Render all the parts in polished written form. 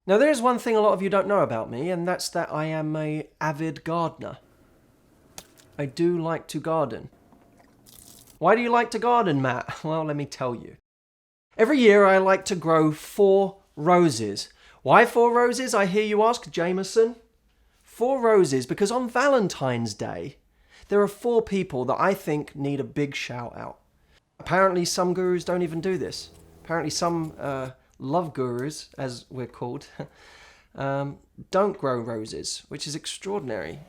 Now, there is one thing a lot of you don't know about me, and that's that I am an avid gardener. I do like to garden. Why do you like to garden, Matt? Well, let me tell you. Every year I like to grow 4 roses. Why 4 roses, I hear you ask, Jameson? 4 roses because on Valentine's Day, there are 4 people that I think need a big shout out. Apparently some gurus don't even do this. Apparently some love gurus, as we're called, don't grow roses, which is extraordinary.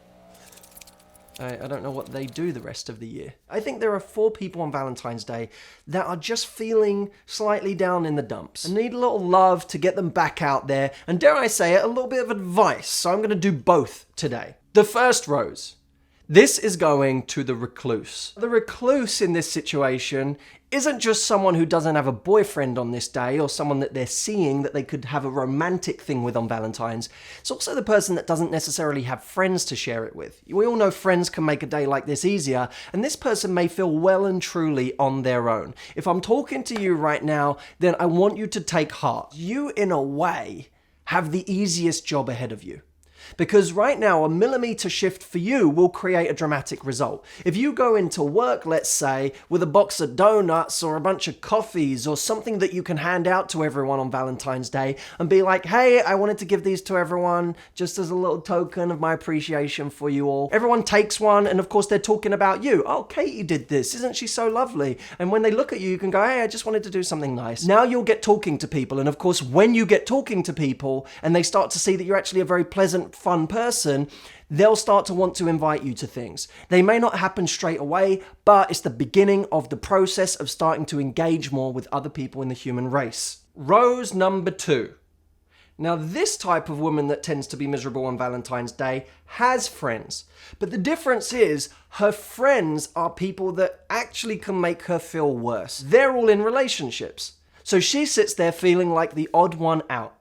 I don't know what they do the rest of the year. I think there are 4 people on Valentine's Day that are just feeling slightly down in the dumps and need a little love to get them back out there, and dare I say it, a little bit of advice. So I'm going to do both today. The first rose. This is going to the recluse. The recluse in this situation isn't just someone who doesn't have a boyfriend on this day or someone that they're seeing that they could have a romantic thing with on Valentine's. It's also the person that doesn't necessarily have friends to share it with. We all know friends can make a day like this easier, and this person may feel well and truly on their own. If I'm talking to you right now, then I want you to take heart. You, in a way, have the easiest job ahead of you. Because right now, a millimeter shift for you will create a dramatic result. If you go into work, let's say, with a box of donuts or a bunch of coffees or something that you can hand out to everyone on Valentine's Day and be like, hey, I wanted to give these to everyone just as a little token of my appreciation for you all. Everyone takes one, and of course they're talking about you. Oh, Katie did this. Isn't she so lovely? And when they look at you, you can go, hey, I just wanted to do something nice. Now you'll get talking to people. And of course, when you get talking to people and they start to see that you're actually a very pleasant, fun person, they'll start to want to invite you to things. They may not happen straight away, but it's the beginning of the process of starting to engage more with other people in the human race. Rose number 2. Now, this type of woman that tends to be miserable on Valentine's Day has friends. But the difference is her friends are people that actually can make her feel worse. They're all in relationships. So she sits there feeling like the odd one out.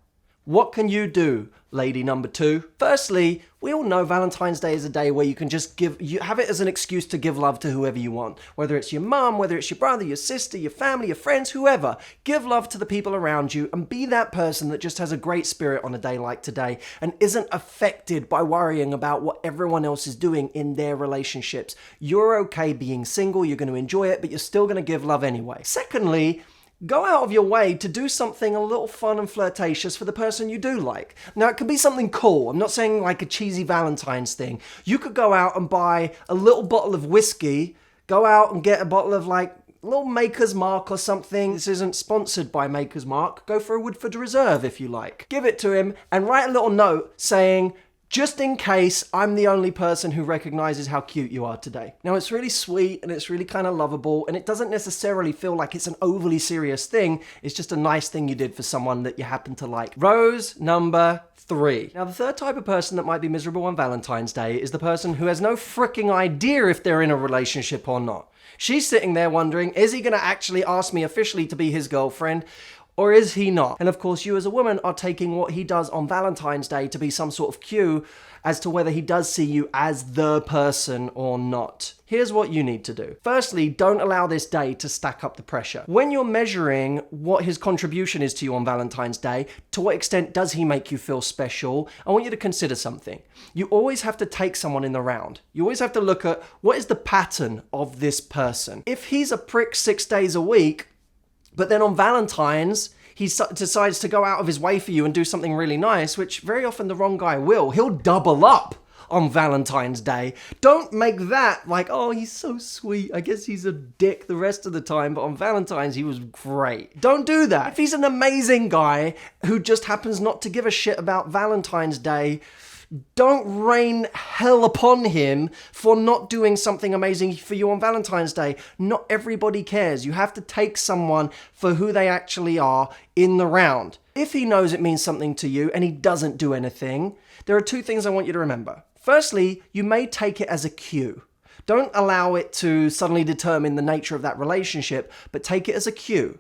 What can you do, lady number 2? Firstly, we all know Valentine's Day is a day where you can just have it as an excuse to give love to whoever you want. Whether it's your mum, whether it's your brother, your sister, your family, your friends, whoever. Give love to the people around you and be that person that just has a great spirit on a day like today and isn't affected by worrying about what everyone else is doing in their relationships. You're okay being single, you're going to enjoy it, but you're still going to give love anyway. Secondly, go out of your way to do something a little fun and flirtatious for the person you do like. Now, it could be something cool. I'm not saying like a cheesy Valentine's thing. You could go out and buy a little bottle of whiskey, go out and get a bottle of like a little Maker's Mark or something. This isn't sponsored by Maker's Mark. Go for a Woodford Reserve if you like. Give it to him and write a little note saying, just in case I'm the only person who recognizes how cute you are today. Now, it's really sweet and it's really kind of lovable, and it doesn't necessarily feel like it's an overly serious thing. It's just a nice thing you did for someone that you happen to like. Rose number 3. Now, the third type of person that might be miserable on Valentine's Day is the person who has no freaking idea if they're in a relationship or not. She's sitting there wondering, is he going to actually ask me officially to be his girlfriend? Or is he not? And of course, you as a woman are taking what he does on Valentine's Day to be some sort of cue as to whether he does see you as the person or not. Here's what you need to do. Firstly, don't allow this day to stack up the pressure. When you're measuring what his contribution is to you on Valentine's Day, to what extent does he make you feel special, I want you to consider something. You always have to take someone in the round. You always have to look at what is the pattern of this person. If he's a prick 6 days a week, but then on Valentine's, he decides to go out of his way for you and do something really nice, which very often the wrong guy will. He'll double up on Valentine's Day. Don't make that like, oh, he's so sweet. I guess he's a dick the rest of the time, but on Valentine's, he was great. Don't do that. If he's an amazing guy who just happens not to give a shit about Valentine's Day, don't rain hell upon him for not doing something amazing for you on Valentine's Day. Not everybody cares. You have to take someone for who they actually are in the round. If he knows it means something to you and he doesn't do anything, there are 2 things I want you to remember. Firstly, you may take it as a cue. Don't allow it to suddenly determine the nature of that relationship, but take it as a cue.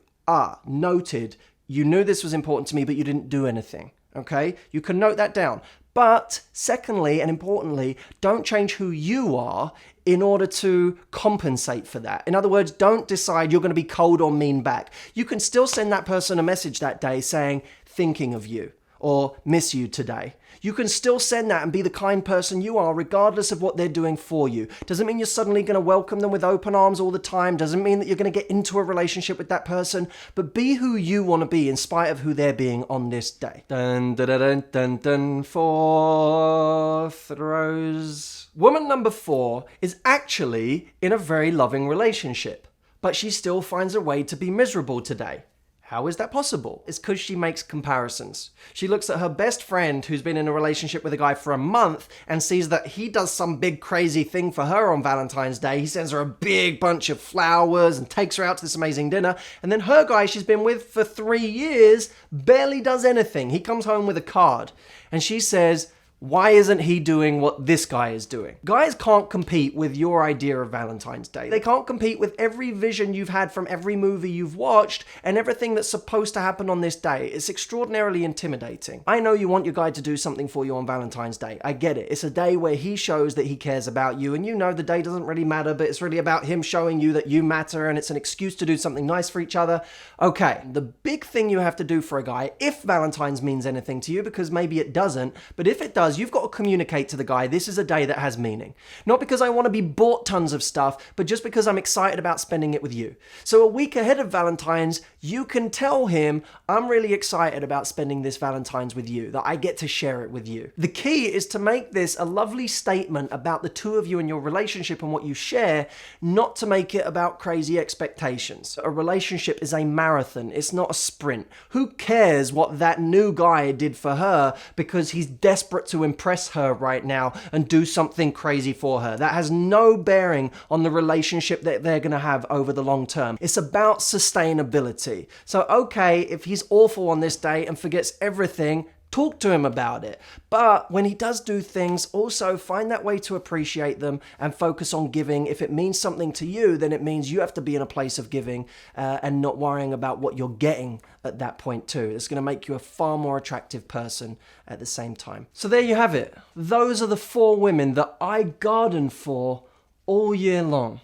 Noted. You knew this was important to me, but you didn't do anything. Okay? You can note that down. But secondly, and importantly, don't change who you are in order to compensate for that. In other words, don't decide you're going to be cold or mean back. You can still send that person a message that day saying, thinking of you, or miss you today. You can still send that and be the kind person you are regardless of what they're doing for you. Doesn't mean you're suddenly going to welcome them with open arms all the time. Doesn't mean that you're going to get into a relationship with that person. But be who you want to be in spite of who they're being on this day. Dun dun dun dun dun, dun. Fourth rose. Woman number 4 is actually in a very loving relationship, but she still finds a way to be miserable today. How is that possible? It's because she makes comparisons. She looks at her best friend who's been in a relationship with a guy for a month and sees that he does some big crazy thing for her on Valentine's Day. He sends her a big bunch of flowers and takes her out to this amazing dinner. And then her guy she's been with for 3 years barely does anything. He comes home with a card and she says, why isn't he doing what this guy is doing? Guys can't compete with your idea of Valentine's Day. They can't compete with every vision you've had from every movie you've watched and everything that's supposed to happen on this day. It's extraordinarily intimidating. I know you want your guy to do something for you on Valentine's Day. I get it. It's a day where he shows that he cares about you, and you know the day doesn't really matter, but it's really about him showing you that you matter, and it's an excuse to do something nice for each other. Okay, the big thing you have to do for a guy, if Valentine's means anything to you, because maybe it doesn't, but if it does, you've got to communicate to the guy, this is a day that has meaning. Not because I want to be bought tons of stuff, but just because I'm excited about spending it with you. So a week ahead of Valentine's, you can tell him, I'm really excited about spending this Valentine's with you, that I get to share it with you. The key is to make this a lovely statement about the two of you and your relationship and what you share, not to make it about crazy expectations. A relationship is a marathon, it's not a sprint. Who cares what that new guy did for her because he's desperate to impress her right now and do something crazy for her? That has no bearing on the relationship that they're going to have over the long term. It's about sustainability. So okay, if he's awful on this day and forgets everything, talk to him about it. But when he does do things, also find that way to appreciate them and focus on giving. If it means something to you, then it means you have to be in a place of giving and not worrying about what you're getting at that point too. It's going to make you a far more attractive person at the same time. So there you have it. Those are the 4 women that I garden for all year long.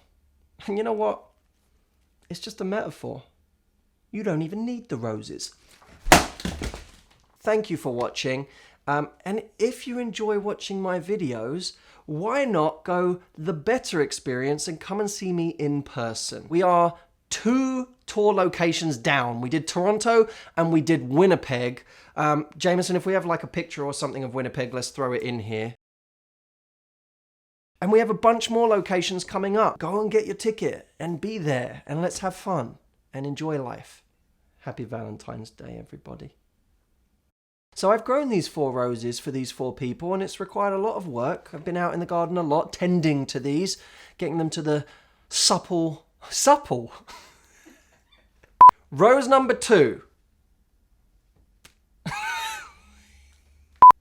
And you know what? It's just a metaphor. You don't even need the roses. Thank you for watching. And if you enjoy watching my videos, why not go the better experience and come and see me in person? We are 2 tour locations down. We did Toronto and we did Winnipeg. Jameson, if we have like a picture or something of Winnipeg, let's throw it in here. And we have a bunch more locations coming up. Go and get your ticket and be there and let's have fun and enjoy life. Happy Valentine's Day, everybody. So I've grown these 4 roses for these 4 people and it's required a lot of work. I've been out in the garden a lot, tending to these, getting them to the supple. Rose number 2.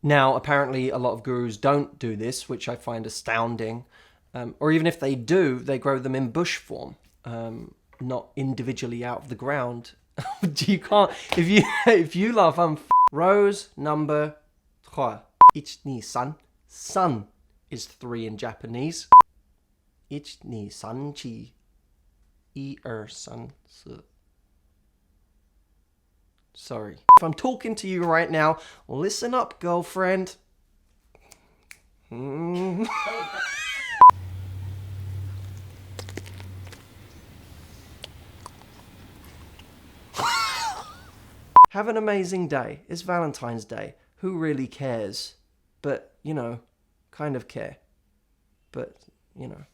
Now, apparently a lot of gurus don't do this, which I find astounding. Or even if they do, they grow them in bush form, not individually out of the ground. You can't, if you laugh, I'm Rose number 3. Ich ni san. Sun is 3 in Japanese. Ich ni san chi. San. Sorry. If I'm talking to you right now, listen up, girlfriend. Have an amazing day. It's Valentine's Day. Who really cares? But, you know, kind of care. But, you know.